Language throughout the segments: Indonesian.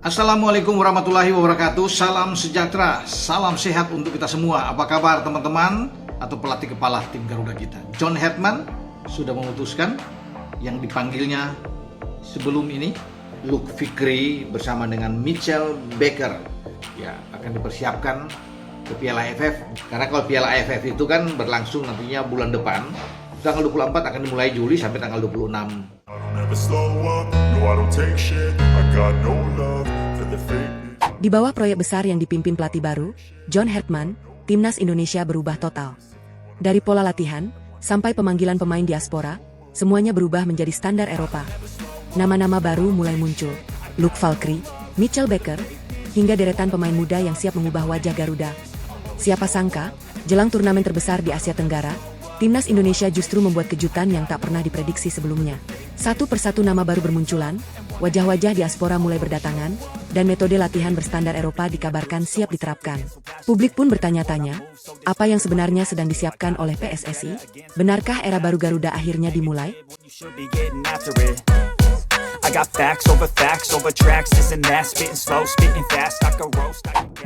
Assalamualaikum warahmatullahi wabarakatuh. Salam sejahtera, salam sehat untuk kita semua. Apa kabar teman-teman atau pelatih kepala tim Garuda kita? John Hetman sudah memutuskan yang dipanggilnya sebelum ini Luke Fikri bersama dengan Mitchell Baker ya akan dipersiapkan ke Piala AFF. Karena kalau Piala AFF itu kan berlangsung nantinya bulan depan. Tanggal 24 akan dimulai Juli sampai tanggal 26. Di bawah proyek besar yang dipimpin pelatih baru, John Hetman, timnas Indonesia berubah total. Dari pola latihan, sampai pemanggilan pemain diaspora, semuanya berubah menjadi standar Eropa. Nama-nama baru mulai muncul, Luke Fikri, Mitchell Baker, hingga deretan pemain muda yang siap mengubah wajah Garuda. Siapa sangka, jelang turnamen terbesar di Asia Tenggara, timnas Indonesia justru membuat kejutan yang tak pernah diprediksi sebelumnya. Satu persatu nama baru bermunculan, wajah-wajah diaspora mulai berdatangan, dan metode latihan berstandar Eropa dikabarkan siap diterapkan. Publik pun bertanya-tanya, apa yang sebenarnya sedang disiapkan oleh PSSI? Benarkah era baru Garuda akhirnya dimulai?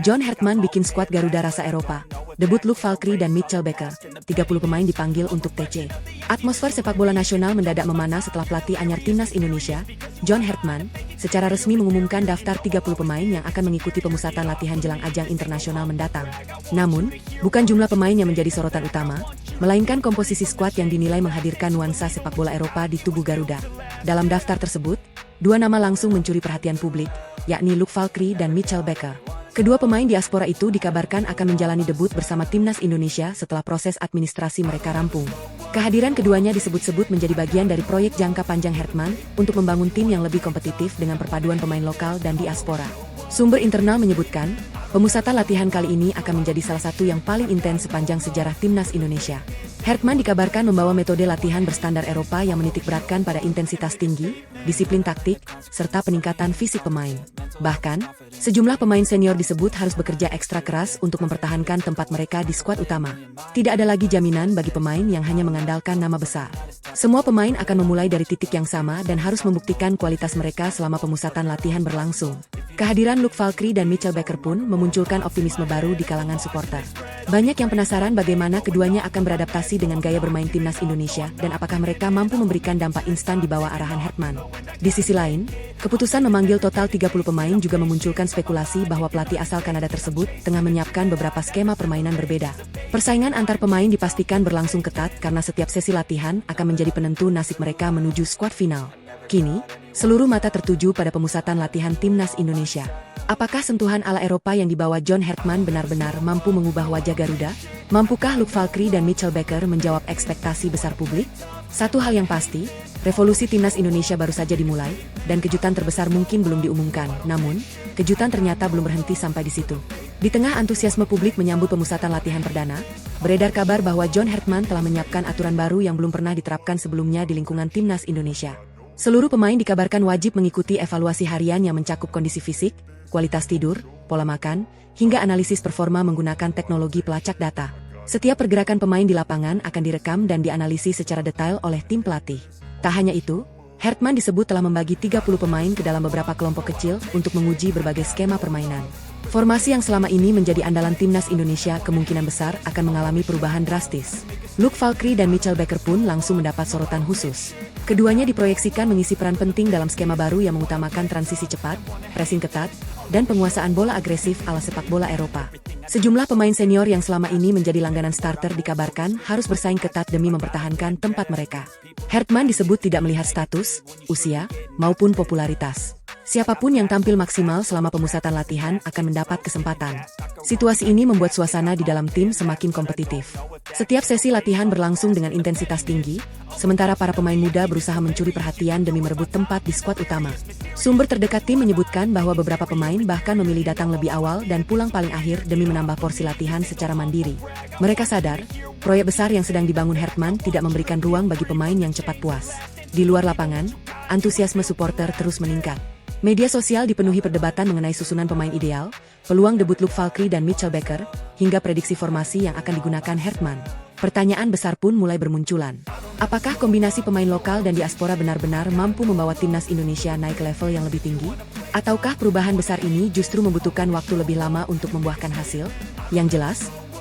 John Hetman bikin skuad Garuda rasa Eropa. Debut Luke Fikri dan Mitchell Baker. 30 pemain dipanggil untuk TC. Atmosfer sepak bola nasional mendadak memanas setelah pelatih anyar timnas Indonesia, John Hetman, secara resmi mengumumkan daftar 30 pemain yang akan mengikuti pemusatan latihan jelang ajang internasional mendatang. Namun, bukan jumlah pemain yang menjadi sorotan utama, melainkan komposisi skuad yang dinilai menghadirkan nuansa sepak bola Eropa di tubuh Garuda. Dalam daftar tersebut, dua nama langsung mencuri perhatian publik, yakni Luke Fikri dan Mitchell Baker. Kedua pemain diaspora itu dikabarkan akan menjalani debut bersama timnas Indonesia setelah proses administrasi mereka rampung. Kehadiran keduanya disebut-sebut menjadi bagian dari proyek jangka panjang Hetman untuk membangun tim yang lebih kompetitif dengan perpaduan pemain lokal dan diaspora. Sumber internal menyebutkan, pemusatan latihan kali ini akan menjadi salah satu yang paling intens sepanjang sejarah timnas Indonesia. Hetman dikabarkan membawa metode latihan berstandar Eropa yang menitikberatkan pada intensitas tinggi, disiplin taktik, serta peningkatan fisik pemain. Bahkan, sejumlah pemain senior disebut harus bekerja ekstra keras untuk mempertahankan tempat mereka di skuad utama. Tidak ada lagi jaminan bagi pemain yang hanya mengandalkan nama besar. Semua pemain akan memulai dari titik yang sama dan harus membuktikan kualitas mereka selama pemusatan latihan berlangsung. Kehadiran Luke Fikri dan Mitchell Baker pun memunculkan optimisme baru di kalangan supporter. Banyak yang penasaran bagaimana keduanya akan beradaptasi dengan gaya bermain timnas Indonesia dan apakah mereka mampu memberikan dampak instan di bawah arahan Hetman. Di sisi lain, keputusan memanggil total 30 pemain juga memunculkan spekulasi bahwa pelatih asal Kanada tersebut tengah menyiapkan beberapa skema permainan berbeda. Persaingan antar pemain dipastikan berlangsung ketat karena setiap sesi latihan akan menjadi penentu nasib mereka menuju skuad final. Kini, seluruh mata tertuju pada pemusatan latihan timnas Indonesia. Apakah sentuhan ala Eropa yang dibawa John Hetman benar-benar mampu mengubah wajah Garuda? Mampukah Luke Fikri dan Mitchell Baker menjawab ekspektasi besar publik? Satu hal yang pasti, revolusi timnas Indonesia baru saja dimulai, dan kejutan terbesar mungkin belum diumumkan. Namun, kejutan ternyata belum berhenti sampai di situ. Di tengah antusiasme publik menyambut pemusatan latihan perdana, beredar kabar bahwa John Hetman telah menyiapkan aturan baru yang belum pernah diterapkan sebelumnya di lingkungan timnas Indonesia. Seluruh pemain dikabarkan wajib mengikuti evaluasi harian yang mencakup kondisi fisik, kualitas tidur, pola makan, hingga analisis performa menggunakan teknologi pelacak data. Setiap pergerakan pemain di lapangan akan direkam dan dianalisis secara detail oleh tim pelatih. Tak hanya itu, Hetman disebut telah membagi 30 pemain ke dalam beberapa kelompok kecil untuk menguji berbagai skema permainan. Formasi yang selama ini menjadi andalan timnas Indonesia kemungkinan besar akan mengalami perubahan drastis. Luke Fikri dan Mitchell Baker pun langsung mendapat sorotan khusus. Keduanya diproyeksikan mengisi peran penting dalam skema baru yang mengutamakan transisi cepat, pressing ketat, dan penguasaan bola agresif ala sepak bola Eropa. Sejumlah pemain senior yang selama ini menjadi langganan starter dikabarkan harus bersaing ketat demi mempertahankan tempat mereka. Hetman disebut tidak melihat status, usia, maupun popularitas. Siapapun yang tampil maksimal selama pemusatan latihan akan mendapat kesempatan. Situasi ini membuat suasana di dalam tim semakin kompetitif. Setiap sesi latihan berlangsung dengan intensitas tinggi, sementara para pemain muda berusaha mencuri perhatian demi merebut tempat di skuad utama. Sumber terdekat tim menyebutkan bahwa beberapa pemain bahkan memilih datang lebih awal dan pulang paling akhir demi menambah porsi latihan secara mandiri. Mereka sadar, proyek besar yang sedang dibangun Hetman tidak memberikan ruang bagi pemain yang cepat puas. Di luar lapangan, antusiasme supporter terus meningkat. Media sosial dipenuhi perdebatan mengenai susunan pemain ideal, peluang debut Luke Fikri dan Mitchell Baker, hingga prediksi formasi yang akan digunakan Hetman. Pertanyaan besar pun mulai bermunculan. Apakah kombinasi pemain lokal dan diaspora benar-benar mampu membawa timnas Indonesia naik ke level yang lebih tinggi? Ataukah perubahan besar ini justru membutuhkan waktu lebih lama untuk membuahkan hasil? Yang jelas,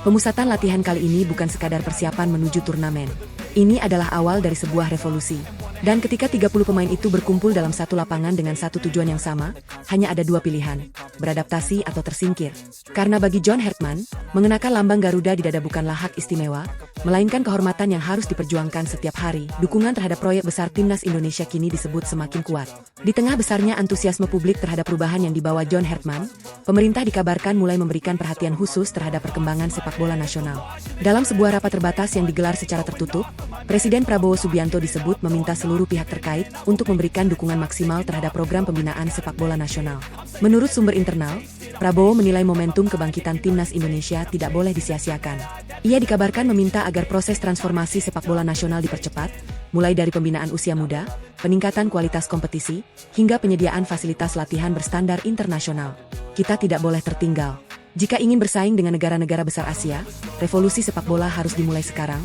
pemusatan latihan kali ini bukan sekadar persiapan menuju turnamen. Ini adalah awal dari sebuah revolusi. Dan ketika 30 pemain itu berkumpul dalam satu lapangan dengan satu tujuan yang sama, hanya ada dua pilihan, beradaptasi atau tersingkir. Karena bagi John Hertman, mengenakan lambang Garuda di dada bukanlah hak istimewa, melainkan kehormatan yang harus diperjuangkan setiap hari. Dukungan terhadap proyek besar timnas Indonesia kini disebut semakin kuat. Di tengah besarnya antusiasme publik terhadap perubahan yang dibawa John Hertman, pemerintah dikabarkan mulai memberikan perhatian khusus terhadap perkembangan sepak bola nasional. Dalam sebuah rapat terbatas yang digelar secara tertutup, Presiden Prabowo Subianto disebut meminta seluruh pihak terkait untuk memberikan dukungan maksimal terhadap program pembinaan sepak bola nasional. Menurut sumber internal, Prabowo menilai momentum kebangkitan timnas Indonesia tidak boleh disia-siakan. Ia dikabarkan meminta agar proses transformasi sepak bola nasional dipercepat, mulai dari pembinaan usia muda, peningkatan kualitas kompetisi, hingga penyediaan fasilitas latihan berstandar internasional. Kita tidak boleh tertinggal. Jika ingin bersaing dengan negara-negara besar Asia, revolusi sepak bola harus dimulai sekarang.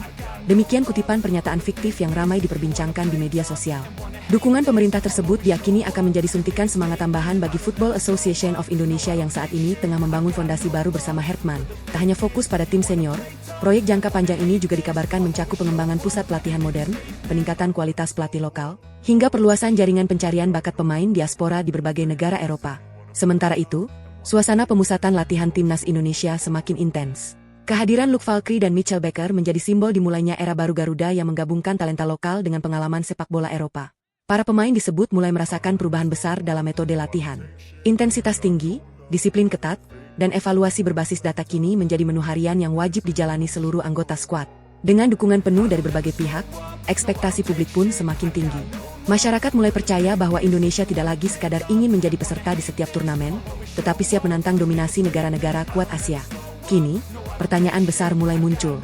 Demikian kutipan pernyataan fiktif yang ramai diperbincangkan di media sosial. Dukungan pemerintah tersebut diyakini akan menjadi suntikan semangat tambahan bagi Football Association of Indonesia yang saat ini tengah membangun fondasi baru bersama Hertman. Tak hanya fokus pada tim senior, proyek jangka panjang ini juga dikabarkan mencakup pengembangan pusat pelatihan modern, peningkatan kualitas pelatih lokal, hingga perluasan jaringan pencarian bakat pemain diaspora di berbagai negara Eropa. Sementara itu, suasana pemusatan latihan timnas Indonesia semakin intens. Kehadiran Luke Falkri dan Mitchell Baker menjadi simbol dimulainya era baru Garuda yang menggabungkan talenta lokal dengan pengalaman sepak bola Eropa. Para pemain disebut mulai merasakan perubahan besar dalam metode latihan. Intensitas tinggi, disiplin ketat, dan evaluasi berbasis data kini menjadi menu harian yang wajib dijalani seluruh anggota skuad. Dengan dukungan penuh dari berbagai pihak, ekspektasi publik pun semakin tinggi. Masyarakat mulai percaya bahwa Indonesia tidak lagi sekadar ingin menjadi peserta di setiap turnamen, tetapi siap menantang dominasi negara-negara kuat Asia. Kini, pertanyaan besar mulai muncul.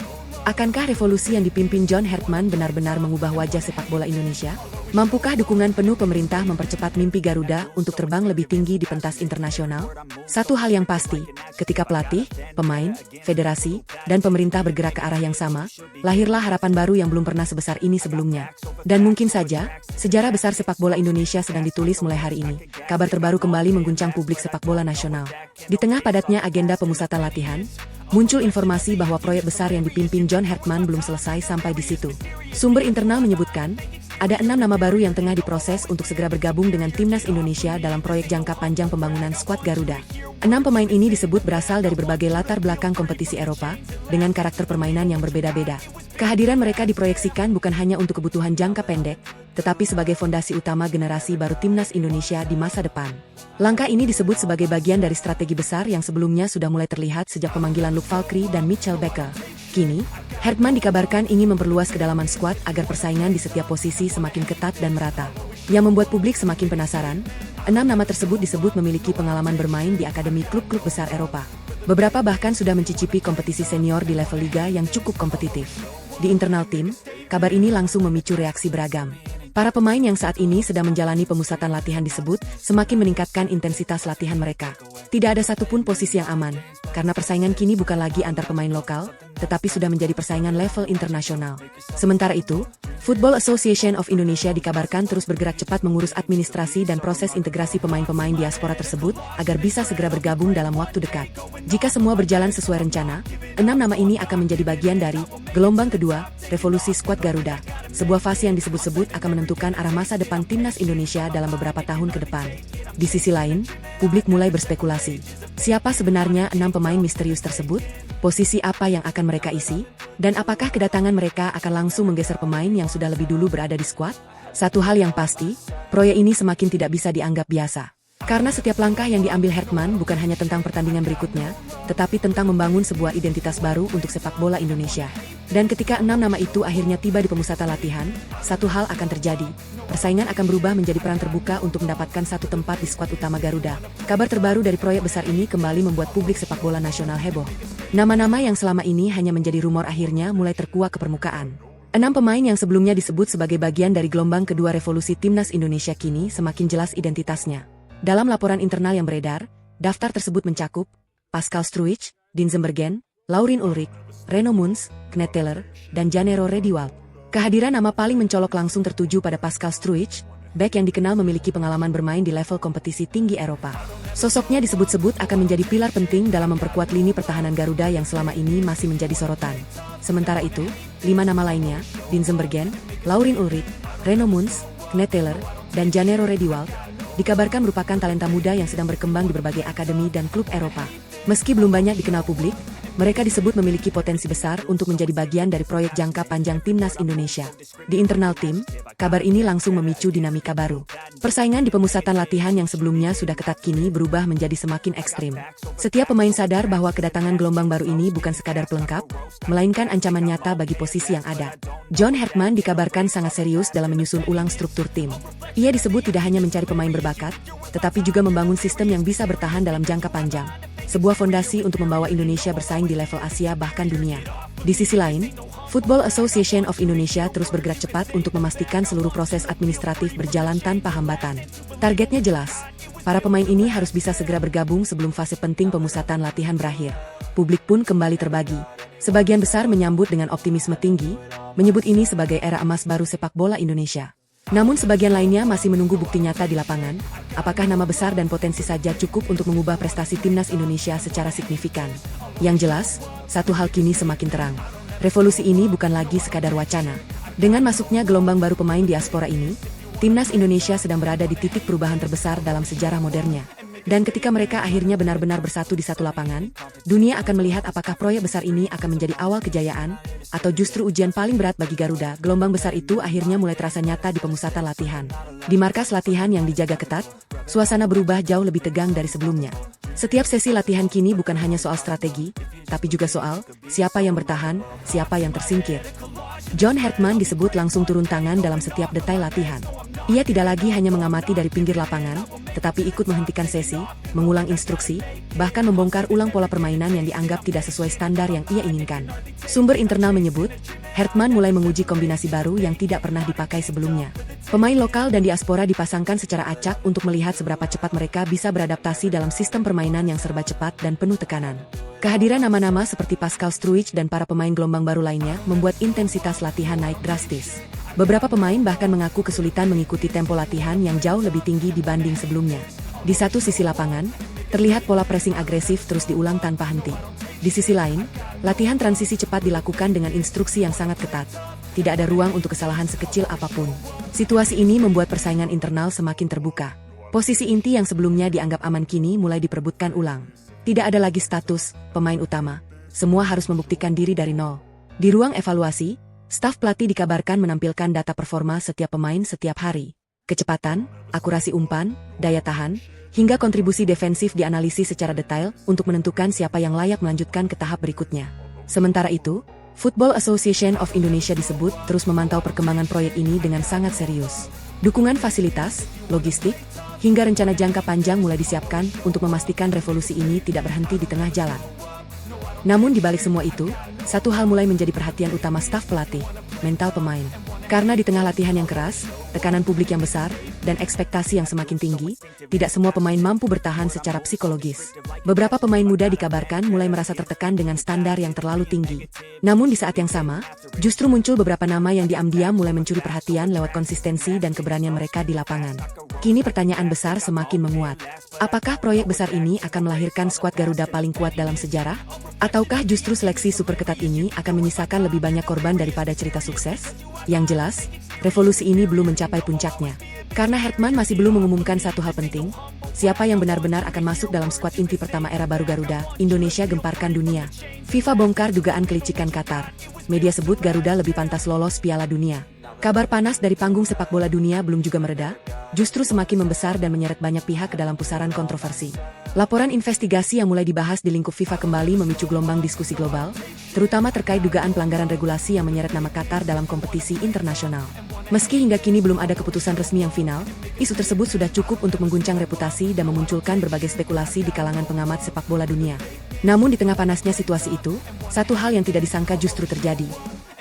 Akankah revolusi yang dipimpin John Hertman benar-benar mengubah wajah sepak bola Indonesia? Mampukah dukungan penuh pemerintah mempercepat mimpi Garuda untuk terbang lebih tinggi di pentas internasional? Satu hal yang pasti, ketika pelatih, pemain, federasi, dan pemerintah bergerak ke arah yang sama, lahirlah harapan baru yang belum pernah sebesar ini sebelumnya. Dan mungkin saja, sejarah besar sepak bola Indonesia sedang ditulis mulai hari ini. Kabar terbaru kembali mengguncang publik sepak bola nasional. Di tengah padatnya agenda pemusatan latihan, muncul informasi bahwa proyek besar yang dipimpin John Hertman belum selesai sampai di situ. Sumber internal menyebutkan, ada 6 nama baru yang tengah diproses untuk segera bergabung dengan timnas Indonesia dalam proyek jangka panjang pembangunan skuad Garuda. 6 pemain ini disebut berasal dari berbagai latar belakang kompetisi Eropa, dengan karakter permainan yang berbeda-beda. Kehadiran mereka diproyeksikan bukan hanya untuk kebutuhan jangka pendek, tetapi sebagai fondasi utama generasi baru timnas Indonesia di masa depan. Langkah ini disebut sebagai bagian dari strategi besar yang sebelumnya sudah mulai terlihat sejak pemanggilan Luke Falkri dan Mitchell Baker. Kini, Hertman dikabarkan ingin memperluas kedalaman skuad agar persaingan di setiap posisi semakin ketat dan merata. Yang membuat publik semakin penasaran, 6 nama tersebut disebut memiliki pengalaman bermain di akademi klub-klub besar Eropa. Beberapa bahkan sudah mencicipi kompetisi senior di level liga yang cukup kompetitif. Di internal tim, kabar ini langsung memicu reaksi beragam. Para pemain yang saat ini sedang menjalani pemusatan latihan disebut semakin meningkatkan intensitas latihan mereka. Tidak ada satupun posisi yang aman, karena persaingan kini bukan lagi antar pemain lokal, tetapi sudah menjadi persaingan level internasional. Sementara itu, Football Association of Indonesia dikabarkan terus bergerak cepat mengurus administrasi dan proses integrasi pemain-pemain diaspora tersebut agar bisa segera bergabung dalam waktu dekat. Jika semua berjalan sesuai rencana, 6 nama ini akan menjadi bagian dari gelombang kedua, revolusi skuad Garuda. Sebuah fase yang disebut-sebut akan menentukan arah masa depan timnas Indonesia dalam beberapa tahun ke depan. Di sisi lain, publik mulai berspekulasi. Siapa sebenarnya 6 pemain misterius tersebut? Posisi apa yang akan mereka isi? Dan apakah kedatangan mereka akan langsung menggeser pemain yang sudah lebih dulu berada di skuad? Satu hal yang pasti, proyek ini semakin tidak bisa dianggap biasa. Karena setiap langkah yang diambil Hertman bukan hanya tentang pertandingan berikutnya, tetapi tentang membangun sebuah identitas baru untuk sepak bola Indonesia. Dan ketika 6 nama itu akhirnya tiba di pemusatan latihan, satu hal akan terjadi. Persaingan akan berubah menjadi perang terbuka untuk mendapatkan satu tempat di skuad utama Garuda. Kabar terbaru dari proyek besar ini kembali membuat publik sepak bola nasional heboh. Nama-nama yang selama ini hanya menjadi rumor akhirnya mulai terkuak ke permukaan. 6 pemain yang sebelumnya disebut sebagai bagian dari gelombang kedua revolusi timnas Indonesia kini semakin jelas identitasnya. Dalam laporan internal yang beredar, daftar tersebut mencakup Pascal Struijk, Dinzenbergen, Laurin Ulrich, Reno Muns, Kenneth Taylor, dan Janero Rediwald. Kehadiran nama paling mencolok langsung tertuju pada Pascal Struijk, bek yang dikenal memiliki pengalaman bermain di level kompetisi tinggi Eropa. Sosoknya disebut-sebut akan menjadi pilar penting dalam memperkuat lini pertahanan Garuda yang selama ini masih menjadi sorotan. Sementara itu, 5 nama lainnya, Vincent Bergen, Laurin Ulrich, Reno Muns, Kenneth Taylor, dan Janero Rediwald, dikabarkan merupakan talenta muda yang sedang berkembang di berbagai akademi dan klub Eropa. Meski belum banyak dikenal publik, mereka disebut memiliki potensi besar untuk menjadi bagian dari proyek jangka panjang timnas Indonesia. Di internal tim, kabar ini langsung memicu dinamika baru. Persaingan di pemusatan latihan yang sebelumnya sudah ketat kini berubah menjadi semakin ekstrim. Setiap pemain sadar bahwa kedatangan gelombang baru ini bukan sekadar pelengkap, melainkan ancaman nyata bagi posisi yang ada. John Hertman dikabarkan sangat serius dalam menyusun ulang struktur tim. Ia disebut tidak hanya mencari pemain berbakat, tetapi juga membangun sistem yang bisa bertahan dalam jangka panjang. Sebuah fondasi untuk membawa Indonesia bersaing di level Asia bahkan dunia. Di sisi lain, Football Association of Indonesia terus bergerak cepat untuk memastikan seluruh proses administratif berjalan tanpa hambatan. Targetnya jelas, para pemain ini harus bisa segera bergabung sebelum fase penting pemusatan latihan berakhir. Publik pun kembali terbagi. Sebagian besar menyambut dengan optimisme tinggi, menyebut ini sebagai era emas baru sepak bola Indonesia. Namun sebagian lainnya masih menunggu bukti nyata di lapangan, apakah nama besar dan potensi saja cukup untuk mengubah prestasi timnas Indonesia secara signifikan. Yang jelas, satu hal kini semakin terang. Revolusi ini bukan lagi sekadar wacana. Dengan masuknya gelombang baru pemain diaspora ini, timnas Indonesia sedang berada di titik perubahan terbesar dalam sejarah modernnya. Dan ketika mereka akhirnya benar-benar bersatu di satu lapangan, dunia akan melihat apakah proyek besar ini akan menjadi awal kejayaan, atau justru ujian paling berat bagi Garuda. Gelombang besar itu akhirnya mulai terasa nyata di pemusatan latihan. Di markas latihan yang dijaga ketat, suasana berubah jauh lebih tegang dari sebelumnya. Setiap sesi latihan kini bukan hanya soal strategi, tapi juga soal siapa yang bertahan, siapa yang tersingkir. John Hertman disebut langsung turun tangan dalam setiap detail latihan. Ia tidak lagi hanya mengamati dari pinggir lapangan, tetapi ikut menghentikan sesi, mengulang instruksi, bahkan membongkar ulang pola permainan yang dianggap tidak sesuai standar yang ia inginkan. Sumber internal menyebut, Hertman mulai menguji kombinasi baru yang tidak pernah dipakai sebelumnya. Pemain lokal dan diaspora dipasangkan secara acak untuk melihat seberapa cepat mereka bisa beradaptasi dalam sistem permainan yang serba cepat dan penuh tekanan. Kehadiran nama-nama seperti Pascal Struijk dan para pemain gelombang baru lainnya membuat intensitas latihan naik drastis. Beberapa pemain bahkan mengaku kesulitan mengikuti tempo latihan yang jauh lebih tinggi dibanding sebelumnya. Di satu sisi lapangan, terlihat pola pressing agresif terus diulang tanpa henti. Di sisi lain, latihan transisi cepat dilakukan dengan instruksi yang sangat ketat. Tidak ada ruang untuk kesalahan sekecil apapun. Situasi ini membuat persaingan internal semakin terbuka. Posisi inti yang sebelumnya dianggap aman kini mulai diperebutkan ulang. Tidak ada lagi status pemain utama. Semua harus membuktikan diri dari nol. Di ruang evaluasi, staf pelatih dikabarkan menampilkan data performa setiap pemain setiap hari. Kecepatan, akurasi umpan, daya tahan, hingga kontribusi defensif dianalisis secara detail untuk menentukan siapa yang layak melanjutkan ke tahap berikutnya. Sementara itu, Football Association of Indonesia disebut terus memantau perkembangan proyek ini dengan sangat serius. Dukungan fasilitas, logistik, hingga rencana jangka panjang mulai disiapkan untuk memastikan revolusi ini tidak berhenti di tengah jalan. Namun di balik semua itu, satu hal mulai menjadi perhatian utama staf pelatih, mental pemain. Karena di tengah latihan yang keras, tekanan publik yang besar, dan ekspektasi yang semakin tinggi, tidak semua pemain mampu bertahan secara psikologis. Beberapa pemain muda dikabarkan mulai merasa tertekan dengan standar yang terlalu tinggi. Namun di saat yang sama, justru muncul beberapa nama yang diam-diam mulai mencuri perhatian lewat konsistensi dan keberanian mereka di lapangan. Kini pertanyaan besar semakin menguat. Apakah proyek besar ini akan melahirkan skuad Garuda paling kuat dalam sejarah? Ataukah justru seleksi super ketat ini akan menyisakan lebih banyak korban daripada cerita sukses? Yang jelas, revolusi ini belum mencapai puncaknya. Karena Hertman masih belum mengumumkan satu hal penting, siapa yang benar-benar akan masuk dalam skuad inti pertama era baru Garuda, Indonesia gemparkan dunia. FIFA bongkar dugaan kelicikan Qatar. Media sebut Garuda lebih pantas lolos Piala Dunia. Kabar panas dari panggung sepak bola dunia belum juga mereda, justru semakin membesar dan menyeret banyak pihak ke dalam pusaran kontroversi. Laporan investigasi yang mulai dibahas di lingkup FIFA kembali memicu gelombang diskusi global, terutama terkait dugaan pelanggaran regulasi yang menyeret nama Qatar dalam kompetisi internasional. Meski hingga kini belum ada keputusan resmi yang final, isu tersebut sudah cukup untuk mengguncang reputasi dan memunculkan berbagai spekulasi di kalangan pengamat sepak bola dunia. Namun di tengah panasnya situasi itu, satu hal yang tidak disangka justru terjadi.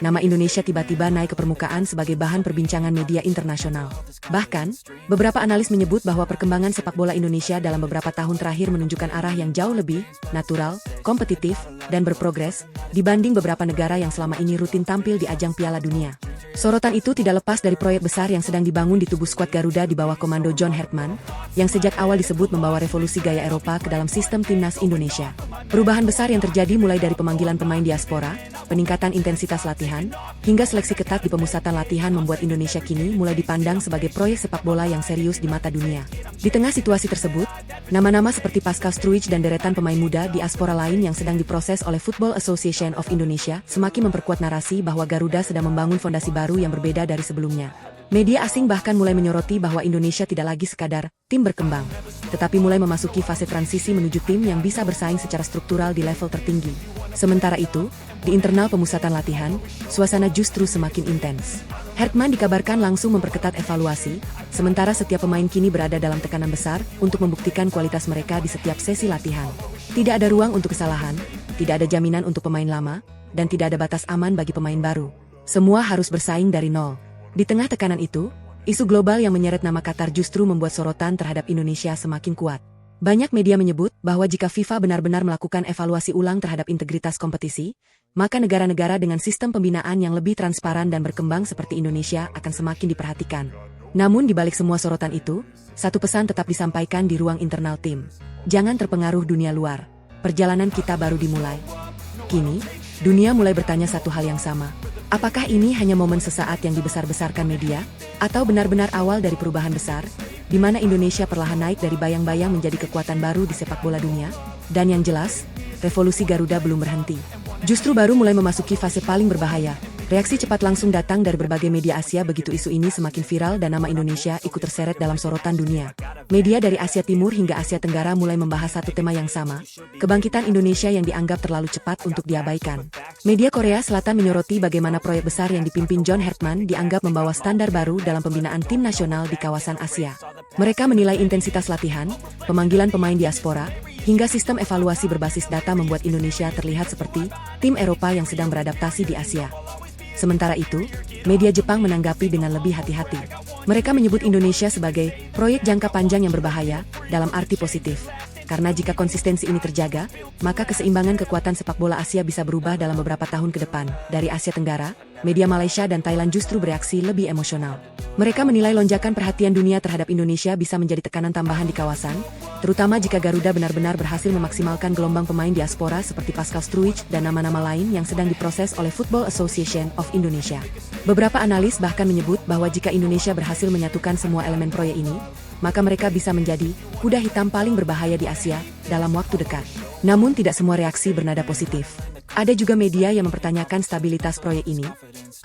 nama Indonesia tiba-tiba naik ke permukaan sebagai bahan perbincangan media internasional. Bahkan, beberapa analis menyebut bahwa perkembangan sepak bola Indonesia dalam beberapa tahun terakhir menunjukkan arah yang jauh lebih natural, kompetitif, dan berprogres dibanding beberapa negara yang selama ini rutin tampil di ajang Piala Dunia. Sorotan itu tidak lepas dari proyek besar yang sedang dibangun di tubuh skuad Garuda di bawah komando John Hertman, yang sejak awal disebut membawa revolusi gaya Eropa ke dalam sistem timnas Indonesia. Perubahan besar yang terjadi mulai dari pemanggilan pemain diaspora, peningkatan intensitas latihan, hingga seleksi ketat di pemusatan latihan membuat Indonesia kini mulai dipandang sebagai proyek sepak bola yang serius di mata dunia. Di tengah situasi tersebut, nama-nama seperti Pascal Struijk dan deretan pemain muda diaspora lain yang sedang diproses oleh Football Association of Indonesia semakin memperkuat narasi bahwa Garuda sedang membangun fondasi baru yang berbeda dari sebelumnya. Media asing bahkan mulai menyoroti bahwa Indonesia tidak lagi sekadar tim berkembang, tetapi mulai memasuki fase transisi menuju tim yang bisa bersaing secara struktural di level tertinggi. Sementara itu, di internal pemusatan latihan, suasana justru semakin intens. Hertman dikabarkan langsung memperketat evaluasi, sementara setiap pemain kini berada dalam tekanan besar untuk membuktikan kualitas mereka di setiap sesi latihan. Tidak ada ruang untuk kesalahan, tidak ada jaminan untuk pemain lama, dan tidak ada batas aman bagi pemain baru. Semua harus bersaing dari nol. Di tengah tekanan itu, isu global yang menyeret nama Qatar justru membuat sorotan terhadap Indonesia semakin kuat. Banyak media menyebut bahwa jika FIFA benar-benar melakukan evaluasi ulang terhadap integritas kompetisi, maka negara-negara dengan sistem pembinaan yang lebih transparan dan berkembang seperti Indonesia akan semakin diperhatikan. Namun di balik semua sorotan itu, satu pesan tetap disampaikan di ruang internal tim. Jangan terpengaruh dunia luar. Perjalanan kita baru dimulai. Kini, dunia mulai bertanya satu hal yang sama. Apakah ini hanya momen sesaat yang dibesar-besarkan media, atau benar-benar awal dari perubahan besar, di mana Indonesia perlahan naik dari bayang-bayang menjadi kekuatan baru di sepak bola dunia? Dan yang jelas, revolusi Garuda belum berhenti. Justru baru mulai memasuki fase paling berbahaya. Reaksi cepat langsung datang dari berbagai media Asia begitu isu ini semakin viral dan nama Indonesia ikut terseret dalam sorotan dunia. Media dari Asia Timur hingga Asia Tenggara mulai membahas satu tema yang sama, kebangkitan Indonesia yang dianggap terlalu cepat untuk diabaikan. Media Korea Selatan menyoroti bagaimana proyek besar yang dipimpin John Hertman dianggap membawa standar baru dalam pembinaan tim nasional di kawasan Asia. Mereka menilai intensitas latihan, pemanggilan pemain diaspora, hingga sistem evaluasi berbasis data membuat Indonesia terlihat seperti tim Eropa yang sedang beradaptasi di Asia. Sementara itu, media Jepang menanggapi dengan lebih hati-hati. Mereka menyebut Indonesia sebagai proyek jangka panjang yang berbahaya, dalam arti positif. Karena jika konsistensi ini terjaga, maka keseimbangan kekuatan sepak bola Asia bisa berubah dalam beberapa tahun ke depan. Dari Asia Tenggara, media Malaysia dan Thailand justru bereaksi lebih emosional. Mereka menilai lonjakan perhatian dunia terhadap Indonesia bisa menjadi tekanan tambahan di kawasan, terutama jika Garuda benar-benar berhasil memaksimalkan gelombang pemain diaspora seperti Pascal Struijk dan nama-nama lain yang sedang diproses oleh Football Association of Indonesia. Beberapa analis bahkan menyebut bahwa jika Indonesia berhasil menyatukan semua elemen proyek ini, maka mereka bisa menjadi kuda hitam paling berbahaya di Asia dalam waktu dekat. Namun tidak semua reaksi bernada positif. Ada juga media yang mempertanyakan stabilitas proyek ini.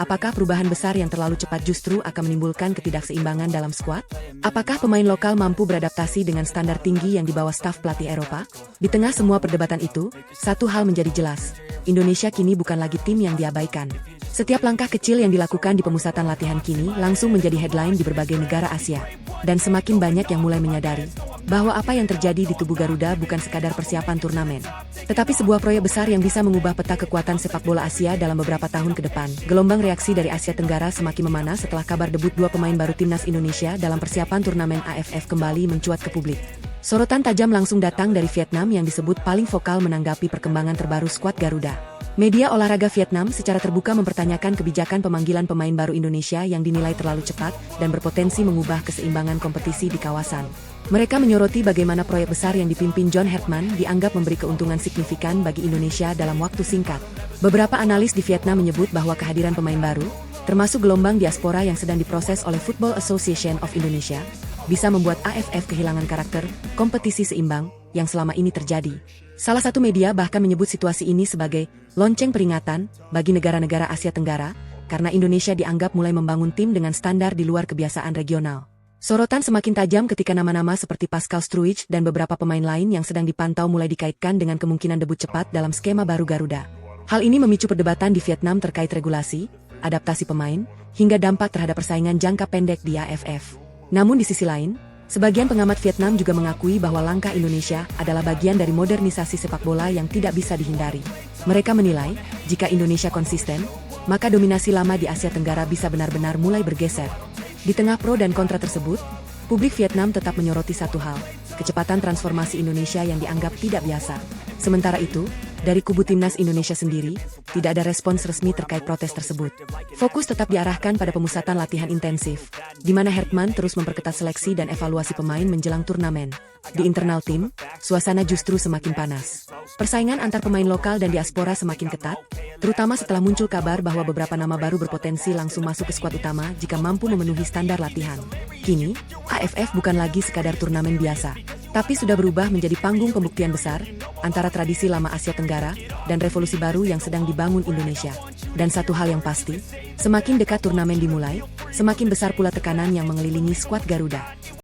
Apakah perubahan besar yang terlalu cepat justru akan menimbulkan ketidakseimbangan dalam skuad? Apakah pemain lokal mampu beradaptasi dengan standar tinggi yang dibawa staf pelatih Eropa? Di tengah semua perdebatan itu, satu hal menjadi jelas. Indonesia kini bukan lagi tim yang diabaikan. Setiap langkah kecil yang dilakukan di pemusatan latihan kini langsung menjadi headline di berbagai negara Asia. Dan semakin banyak yang mulai menyadari bahwa apa yang terjadi di tubuh Garuda bukan sekadar persiapan turnamen, tetapi sebuah proyek besar yang bisa mengubah peta kekuatan sepak bola Asia dalam beberapa tahun ke depan. Gelombang reaksi dari Asia Tenggara semakin memanas setelah kabar debut dua pemain baru timnas Indonesia dalam persiapan turnamen AFF kembali mencuat ke publik. Sorotan tajam langsung datang dari Vietnam yang disebut paling vokal menanggapi perkembangan terbaru skuad Garuda. Media olahraga Vietnam secara terbuka mempertanyakan kebijakan pemanggilan pemain baru Indonesia yang dinilai terlalu cepat dan berpotensi mengubah keseimbangan kompetisi di kawasan. Mereka menyoroti bagaimana proyek besar yang dipimpin John Hertman dianggap memberi keuntungan signifikan bagi Indonesia dalam waktu singkat. Beberapa analis di Vietnam menyebut bahwa kehadiran pemain baru, termasuk gelombang diaspora yang sedang diproses oleh Football Association of Indonesia, bisa membuat AFF kehilangan karakter kompetisi seimbang yang selama ini terjadi. Salah satu media bahkan menyebut situasi ini sebagai lonceng peringatan bagi negara-negara Asia Tenggara, karena Indonesia dianggap mulai membangun tim dengan standar di luar kebiasaan regional. Sorotan semakin tajam ketika nama-nama seperti Pascal Struijk dan beberapa pemain lain yang sedang dipantau mulai dikaitkan dengan kemungkinan debut cepat dalam skema baru Garuda. Hal ini memicu perdebatan di Vietnam terkait regulasi, adaptasi pemain, hingga dampak terhadap persaingan jangka pendek di AFF. Namun di sisi lain, sebagian pengamat Vietnam juga mengakui bahwa langkah Indonesia adalah bagian dari modernisasi sepak bola yang tidak bisa dihindari. Mereka menilai, jika Indonesia konsisten, maka dominasi lama di Asia Tenggara bisa benar-benar mulai bergeser. Di tengah pro dan kontra tersebut, publik Vietnam tetap menyoroti satu hal, kecepatan transformasi Indonesia yang dianggap tidak biasa. Sementara itu, dari kubu timnas Indonesia sendiri, tidak ada respons resmi terkait protes tersebut. Fokus tetap diarahkan pada pemusatan latihan intensif, di mana Hertman terus memperketat seleksi dan evaluasi pemain menjelang turnamen. Di internal tim, suasana justru semakin panas. Persaingan antar pemain lokal dan diaspora semakin ketat, terutama setelah muncul kabar bahwa beberapa nama baru berpotensi langsung masuk ke skuad utama jika mampu memenuhi standar latihan. Kini, AFF bukan lagi sekadar turnamen biasa, tapi sudah berubah menjadi panggung pembuktian besar antara tradisi lama Asia Tenggara dan revolusi baru yang sedang dibangun Indonesia. Dan satu hal yang pasti, semakin dekat turnamen dimulai, semakin besar pula tekanan yang mengelilingi skuad Garuda.